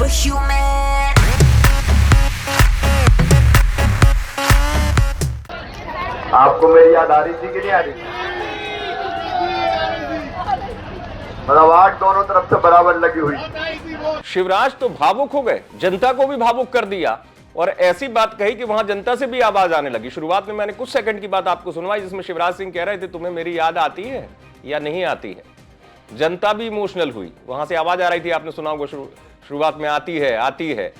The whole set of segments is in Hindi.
superhuman. आपको मेरी याद आ रही थी कि नहीं आ रही थी? मतलब आग दोनों तरफ से बराबर लगी हुई। शिवराज तो भावुक हो गए, जनता को भी भावुक कर दिया और ऐसी बात कही कि वहां जनता से भी आवाज आने लगी। शुरुआत में मैंने कुछ सेकंड की बात आपको सुनवाई जिसमें शिवराज सिंह कह रहे थे तुम्हें मेरी याद आती है या नहीं आती है। जनता भी इमोशनल हुई, वहां से आवाज आ रही थी, आपने सुना होगा शुरुआत में आती है आती है।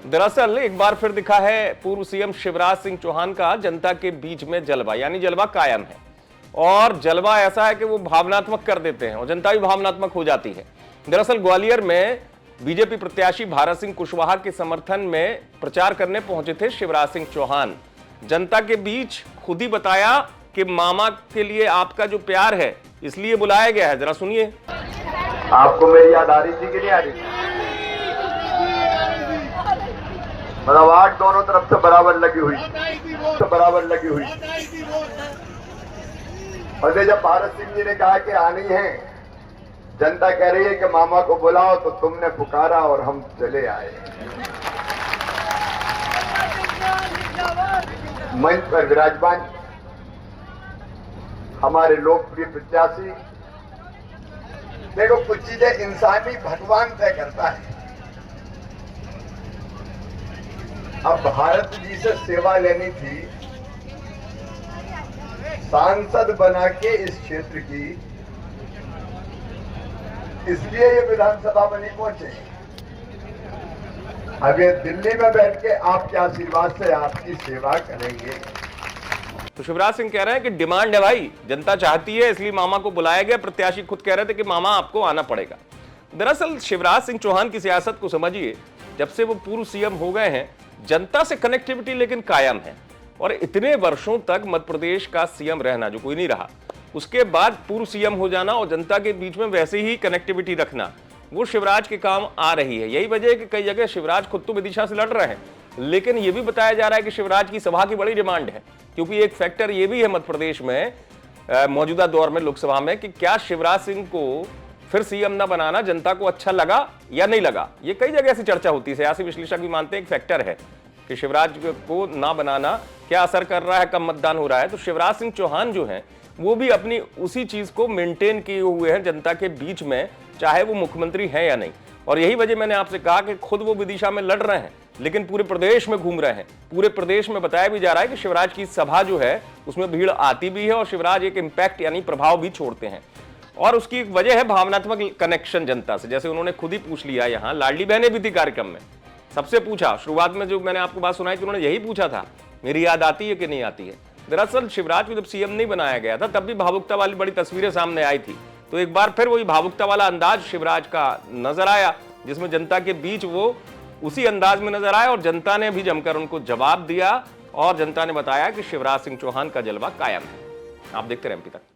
दरअसल एक बार फिर दिखा है पूर्व सीएम शिवराज सिंह चौहान का जनता के बीच में जलवा, यानी जलवा कायम है और जलवा ऐसा है कि वो भावनात्मक कर देते हैं और जनता भी भावनात्मक हो जाती है। दरअसल ग्वालियर में बीजेपी प्रत्याशी भारत सिंह कुशवाहा के समर्थन में प्रचार करने पहुंचे थे शिवराज सिंह चौहान। जनता के बीच खुद ही बताया कि मामा के लिए आपका जो प्यार है इसलिए बुलाया गया है। जरा सुनिए। आपको मेरी याद आ रही थी कि नहीं आ रही थी? मतलब आग दोनों तरफ से बराबर लगी हुई, बराबर लगी हुई। और जब भारत सिंह जी ने कहा कि आनी है, जनता कह रही है कि मामा को बुलाओ, तो तुमने पुकारा और हम चले आए। मंच पर विराजमान हमारे लोकप्रिय प्रत्याशी, देखो कुछ चीजें इंसानी भगवान तय करता है। अब भारत जी से सेवा लेनी थी, सांसद बना के इस क्षेत्र की, इसलिए ये विधानसभा बनी पहुंचे। अब ये दिल्ली में बैठ के आपके आशीर्वाद से आपकी सेवा करेंगे। तो शिवराज सिंह कह रहे हैं कि डिमांड है भाई, जनता चाहती है इसलिए मामा को बुलाया गया। प्रत्याशी खुद कह रहे थे कि मामा आपको आना पड़ेगा। दरअसल शिवराज सिंह चौहान की सियासत को समझिए, जब से वो पूर्व सीएम हो गए हैं जनता से कनेक्टिविटी लेकिन कायम है और इतने वर्षों तक मध्य प्रदेश का सीएम रहना जो कोई नहीं रहा, उसके बाद पूर्व सीएम हो जाना और जनता के बीच में वैसे ही कनेक्टिविटी रखना, वो शिवराज के काम आ रही है। यही वजह है कि कई जगह शिवराज खुद तो विदिशा से लड़ रहे हैं, लेकिन यह भी बताया जा रहा है कि शिवराज की सभा की बड़ी डिमांड है, क्योंकि एक फैक्टर यह भी है मध्य प्रदेश में मौजूदा दौर में लोकसभा में कि क्या शिवराज सिंह को फिर सीएम ना बनाना जनता को अच्छा लगा या नहीं लगा। ये कई जगह ऐसी चर्चा होती है, सियासी विश्लेषक भी मानते हैं एक फैक्टर है कि शिवराज को ना बनाना क्या असर कर रहा है, कम मतदान हो रहा है। तो शिवराज सिंह चौहान जो हैं वो भी अपनी उसी चीज को मेंटेन किए हुए हैं जनता के बीच में, चाहे वो मुख्यमंत्री हैं या नहीं। और यही वजह मैंने आपसे कहा कि खुद वो विदिशा में लड़ रहे हैं लेकिन पूरे प्रदेश में घूम रहे हैं। पूरे प्रदेश में बताया भी जा रहा है कि शिवराज की सभा जो है उसमें भीड़ आती भी है और शिवराज एक इंपैक्ट यानी प्रभाव भी छोड़ते हैं। और उसकी एक वजह है भावनात्मक कनेक्शन जनता से। जैसे उन्होंने खुद ही पूछ लिया, यहाँ लाडली बहनें भी थी कार्यक्रम में, सबसे पूछा। शुरुआत में जो मैंने आपको बात सुनाई थी उन्होंने यही पूछा था मेरी याद आती है कि नहीं आती है। दरअसल शिवराज को जब सीएम नहीं बनाया गया था तब भी भावुकता वाली बड़ी तस्वीरें सामने आई थी, तो एक बार फिर वही भावुकता वाला अंदाज शिवराज का नजर आया जिसमें जनता के बीच वो उसी अंदाज में नजर आया और जनता ने भी जमकर उनको जवाब दिया और जनता ने बताया कि शिवराज सिंह चौहान का जलवा कायम है। आप देखते रहे एमपी तक।